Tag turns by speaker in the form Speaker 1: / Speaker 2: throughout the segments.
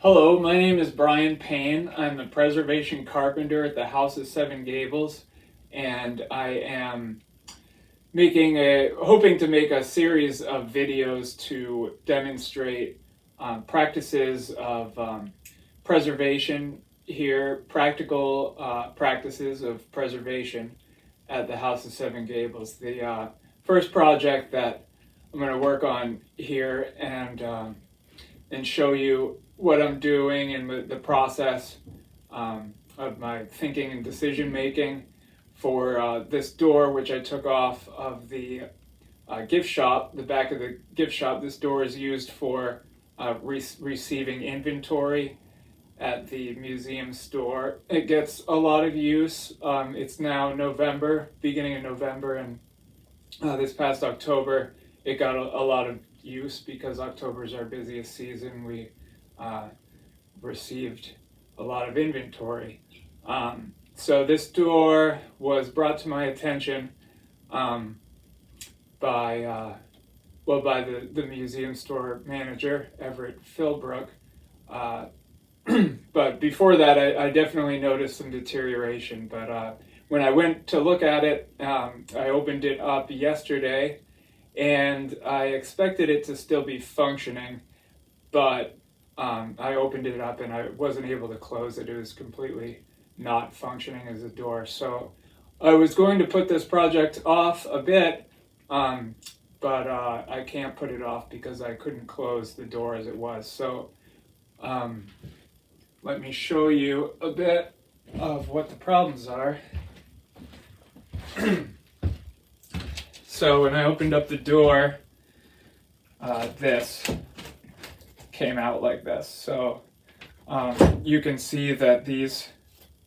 Speaker 1: Hello, my name is Brian Payne. I'm the Preservation Carpenter at the House of Seven Gables, and I am hoping to make a series of videos to demonstrate practices of preservation here, practical practices of preservation at the House of Seven Gables. The first project that I'm going to work on here and show you what I'm doing and the process of my thinking and decision making for this door, which I took off of the gift shop, the back of the gift shop. This door is used for receiving inventory at the museum store. It gets a lot of use. It's now November, beginning of November, and this past October it got a lot of use because October is our busiest season. We received a lot of inventory. So this door was brought to my attention by the museum store manager, Everett Philbrook. But before that, I definitely noticed some deterioration. But when I went to look at it, I opened it up yesterday, and I expected it to still be functioning, but I opened it up and I wasn't able to close it. It was completely not functioning as a door. So I was going to put this project off a bit, but I can't put it off because I couldn't close the door as it was. So let me show you a bit of what the problems are. So when I opened up the door, this came out like this. So you can see that these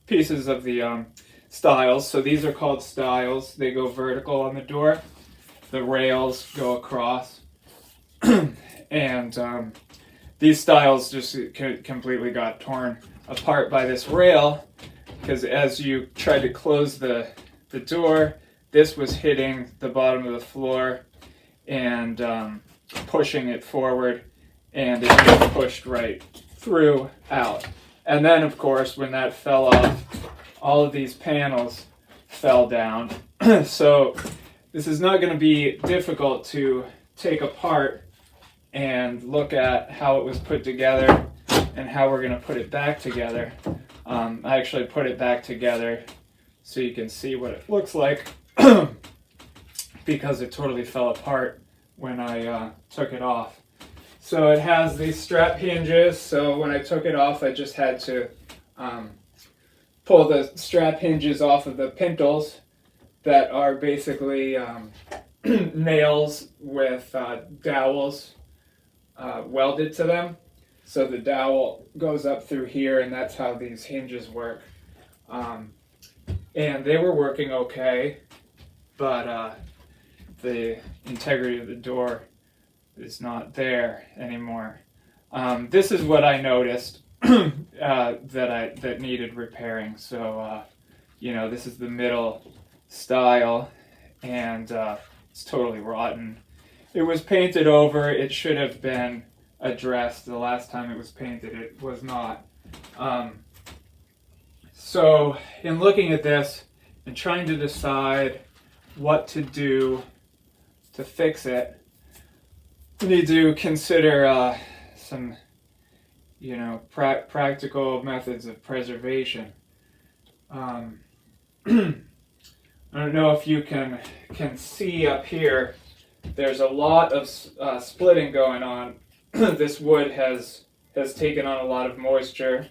Speaker 1: pieces of the stiles, so these are called stiles, they go vertical on the door. The rails go across. And these stiles just completely got torn apart by this rail, because as you tried to close the door, this was hitting the bottom of the floor and pushing it forward, and it just pushed right through out. And then, of course, when that fell off, all of these panels fell down. So this is not going to be difficult to take apart and look at how it was put together and how we're going to put it back together. I actually put it back together so you can see what it looks like because it totally fell apart when I took it off. So it has these strap hinges, so when I took it off I just had to pull the strap hinges off of the pintles that are basically nails with dowels welded to them. So the dowel goes up through here, and that's how these hinges work. And they were working okay, but the integrity of the door is not there anymore. This is what I noticed that needed repairing. So this is the middle stile, and it's totally rotten. It was painted over. It should have been addressed. The last time it was painted, it was not. So in looking at this and trying to decide what to do to fix it, we need to consider some practical methods of preservation. I don't know if you can see up here, there's a lot of splitting going on. This wood has taken on a lot of moisture,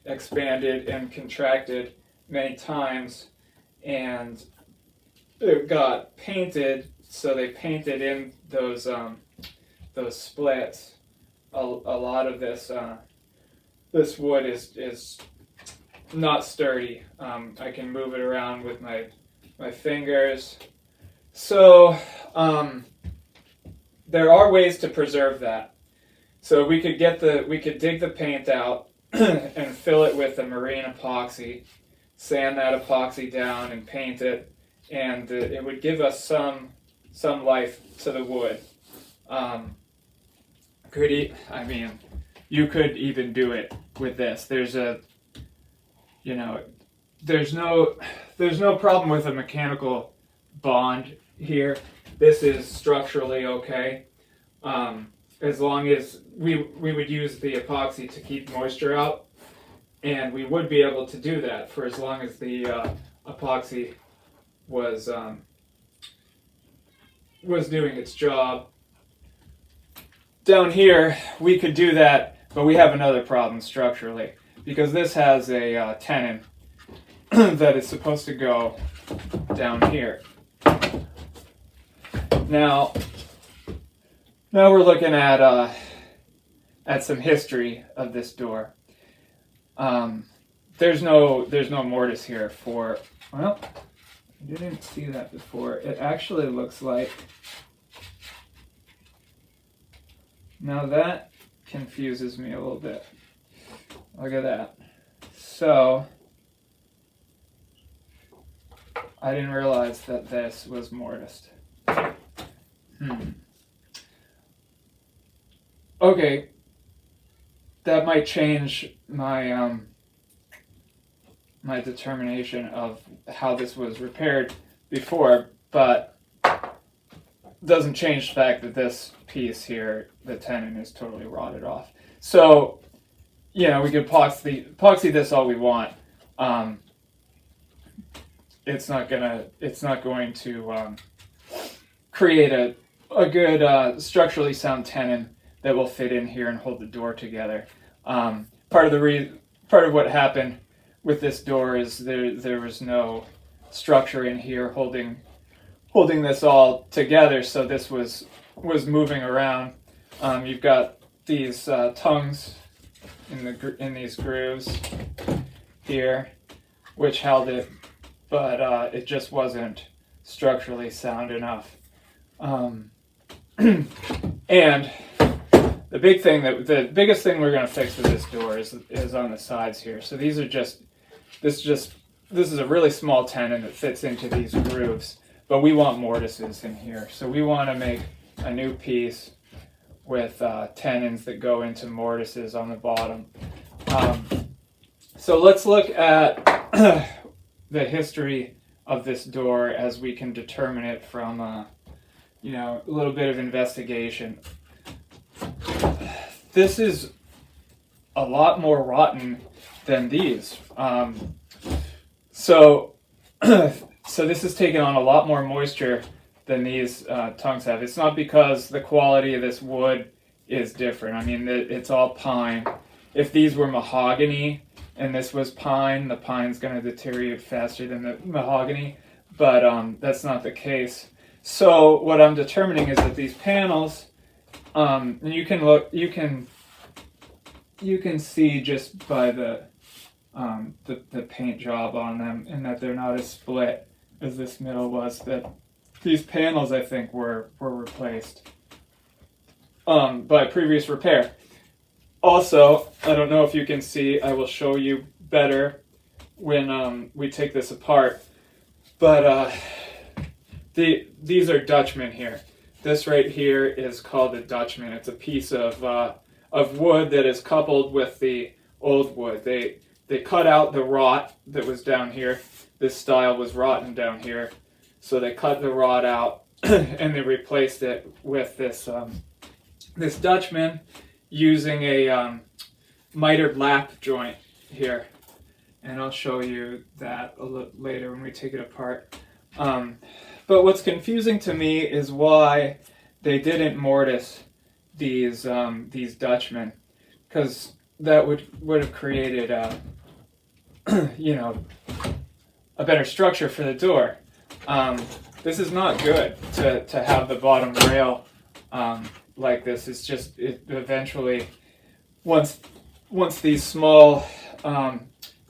Speaker 1: expanded and contracted many times, and it got painted, so they painted in those splits. A lot of this wood is not sturdy. I can move it around with my fingers. So there are ways to preserve that. So we could dig the paint out and fill it with a marine epoxy, sand that epoxy down and paint it, and it would give us some life to the wood. you could even do it with this. There's a, you know, there's no problem with a mechanical bond here. This is structurally okay, as long as we would use the epoxy to keep moisture out, and we would be able to do that for as long as the epoxy was doing its job. Down here, we could do that, but we have another problem structurally, because this has a tenon that is supposed to go down here. Now we're looking at some history of this door. There's no mortise here for, well, I didn't see that before. It actually looks like, now that confuses me a little bit. Look at that. So, I didn't realize that this was mortised. Okay, that might change my my determination of how this was repaired before, but doesn't change the fact that this piece here, the tenon, is totally rotted off. So, you know, we could epoxy this all we want. It's not going to create a good structurally sound tenon that will fit in here and hold the door together. Part of what happened with this door is there was no structure in here holding this all together, so this was moving around. You've got these tongues in these grooves here, which held it, but it just wasn't structurally sound enough. And the biggest thing we're going to fix with this door is on the sides here. So these are this is a really small tenon that fits into these grooves, but we want mortises in here. So we want to make a new piece with tenons that go into mortises on the bottom. So let's look at the history of this door as we can determine it from a little bit of investigation. This is a lot more rotten than these. So this has taken on a lot more moisture than these tongues have. It's not because the quality of this wood is different. I mean, it's all pine. If these were mahogany and this was pine, the pine's going to deteriorate faster than the mahogany, but that's not the case. So what I'm determining is that these panels, and you can see just by the paint job on them, and that they're not as split as this middle was, that these panels, I think, were replaced by previous repair. Also, I don't know if you can see, I will show you better when we take this apart, but these are Dutchmen here. This right here is called a Dutchman. It's a piece of wood that is coupled with the old wood. They cut out the rot that was down here. This style was rotten down here, so they cut the rot out and they replaced it with this this Dutchman using a mitered lap joint here, and I'll show you that a little later when we take it apart. But what's confusing to me is why they didn't mortise these Dutchmen, because that would have created a better structure for the door. This is not good to have the bottom rail like this. It's just eventually once these small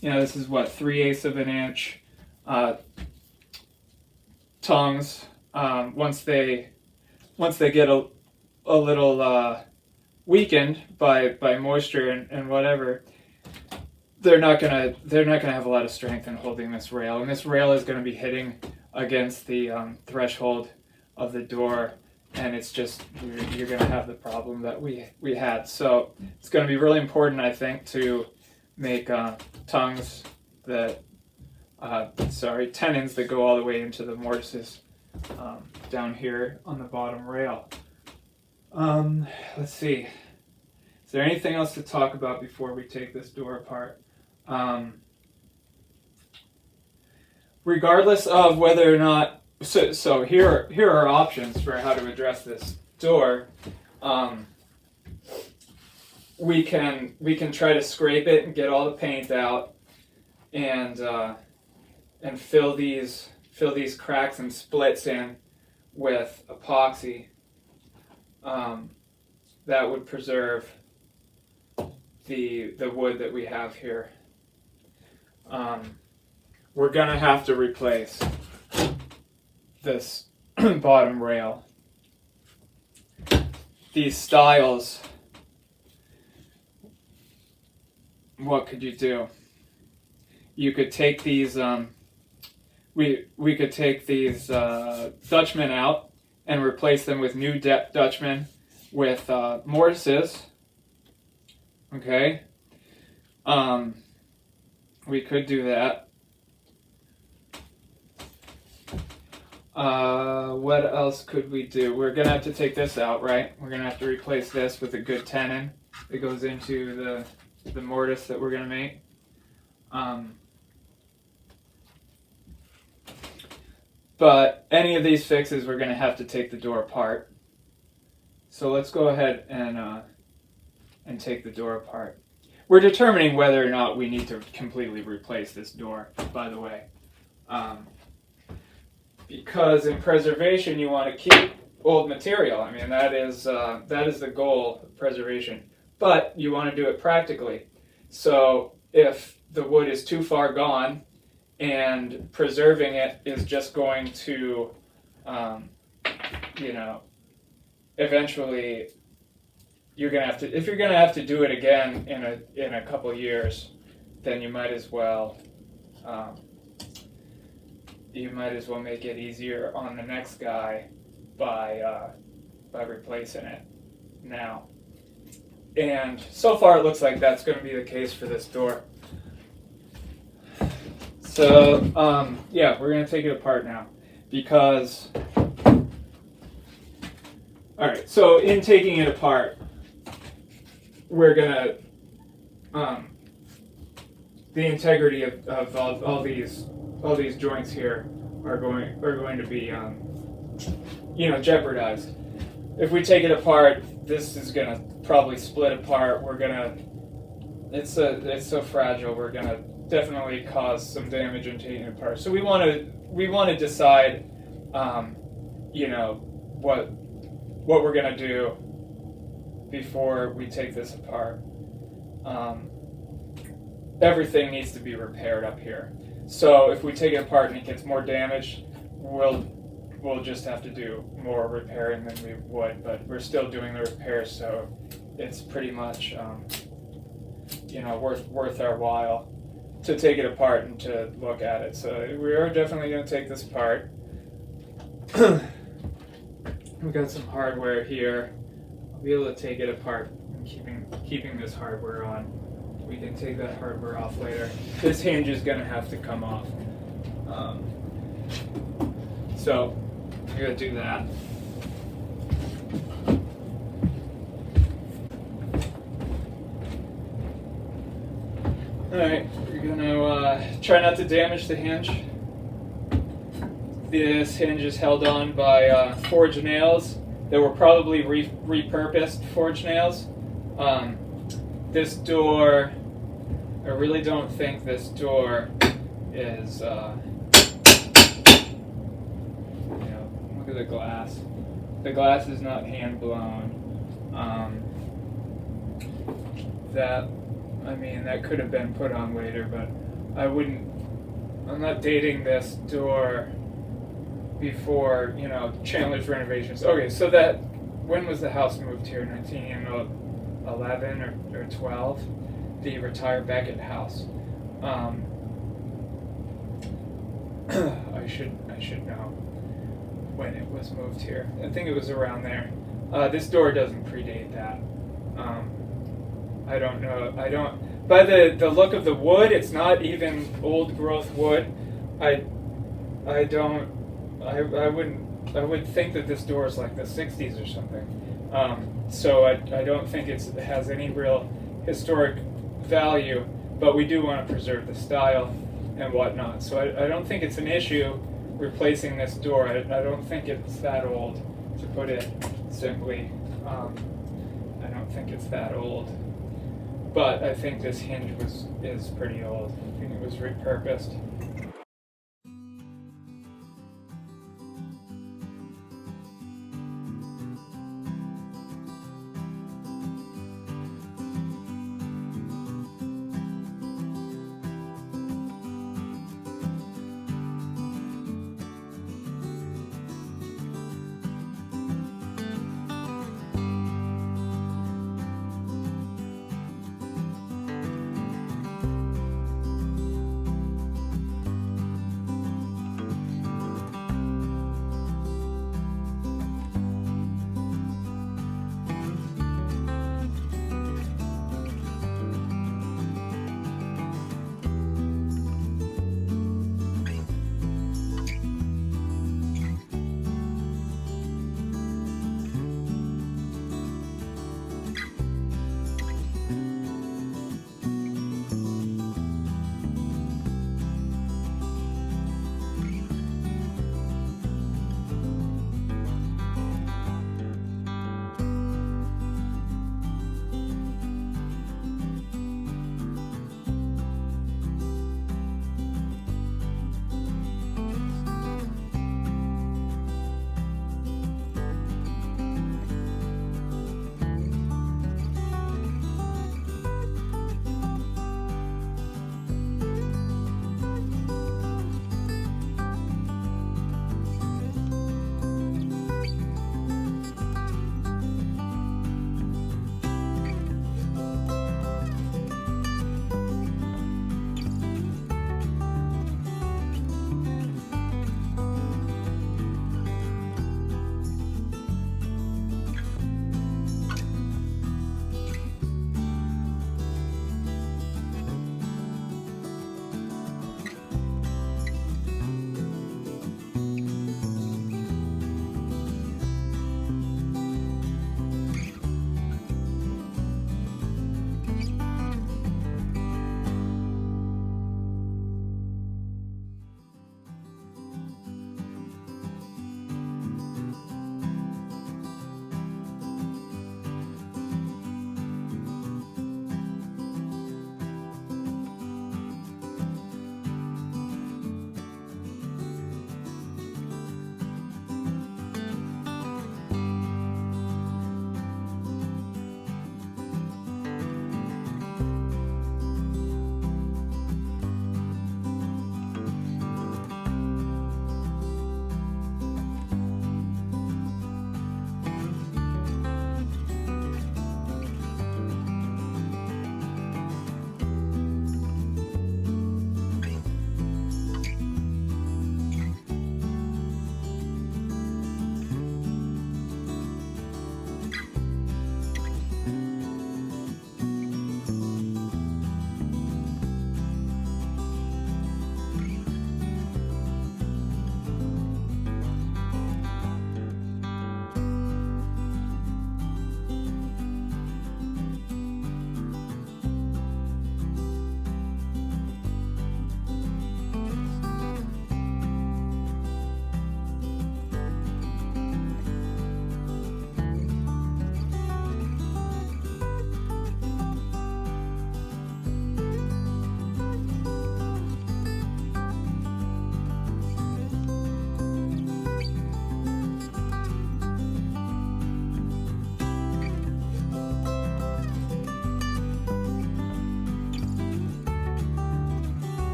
Speaker 1: this is what 3/8 of an inch tongues, once they get a little weakened by moisture and whatever, they're not gonna have a lot of strength in holding this rail, and this rail is going to be hitting against the threshold of the door and it's just you're going to have the problem that we had. So it's going to be really important, I think, to make tongues that tenons that go all the way into the mortises down here on the bottom rail. Let's see. Is there anything else to talk about before we take this door apart? Regardless of whether or not, so here are options for how to address this door. We can try to scrape it and get all the paint out, and fill these cracks and splits in with epoxy. That would preserve the wood that we have here. We're gonna have to replace this bottom rail. These stiles, what could you do? You could take these, we could take these Dutchmen out and replace them with new Dutchmen with mortises. Okay, we could do that. What else could we do? We're gonna have to take this out, right? We're gonna have to replace this with a good tenon that goes into the mortise that we're gonna make. But any of these fixes, we're gonna have to take the door apart. So let's go ahead and take the door apart. We're determining whether or not we need to completely replace this door, by the way. Because in preservation, you want to keep old material. I mean, that is the goal of preservation. But you want to do it practically. So if the wood is too far gone and preserving it is just going to, eventually you're gonna have to. If you're gonna have to do it again in a couple years, then you might as well. You might as well make it easier on the next guy by replacing it now. And so far it looks like that's going to be the case for this door. So yeah, we're going to take it apart now because, all right, so in taking it apart, we're going to, the integrity of all these joints here are going to be jeopardized. If we take it apart, this is gonna probably split apart. It's so fragile. We're gonna definitely cause some damage in taking it apart. So we want to decide, what we're gonna do before we take this apart. Everything needs to be repaired up here. So if we take it apart and it gets more damaged, we'll just have to do more repairing than we would. But we're still doing the repairs, so it's pretty much worth our while to take it apart and to look at it. So we are definitely going to take this apart. We've got some hardware here. I'll be able to take it apart and keeping this hardware on. We can take that hardware off later. This hinge is going to have to come off. So I'm going to do that. Alright, we're going to try not to damage the hinge. This hinge is held on by forged nails that were probably repurposed forged nails. This door, I really don't think this door is, look at the glass. The glass is not hand blown. That could have been put on later, but I'm not dating this door before, Chandler's renovations. Okay, so when was the house moved here? 1911 or 12? The Retire Becket House. I should know. when it was moved here. I think it was around there. This door doesn't predate that. I don't know. I don't. By the look of the wood, it's not even old growth wood. I would think that this door is like the 60s or something. So I don't think it has any real historic value, but we do want to preserve the style and whatnot. So I don't think it's an issue replacing this door. I don't think it's that old, to put it simply. I don't think it's that old. But I think this hinge is pretty old. I think it was repurposed.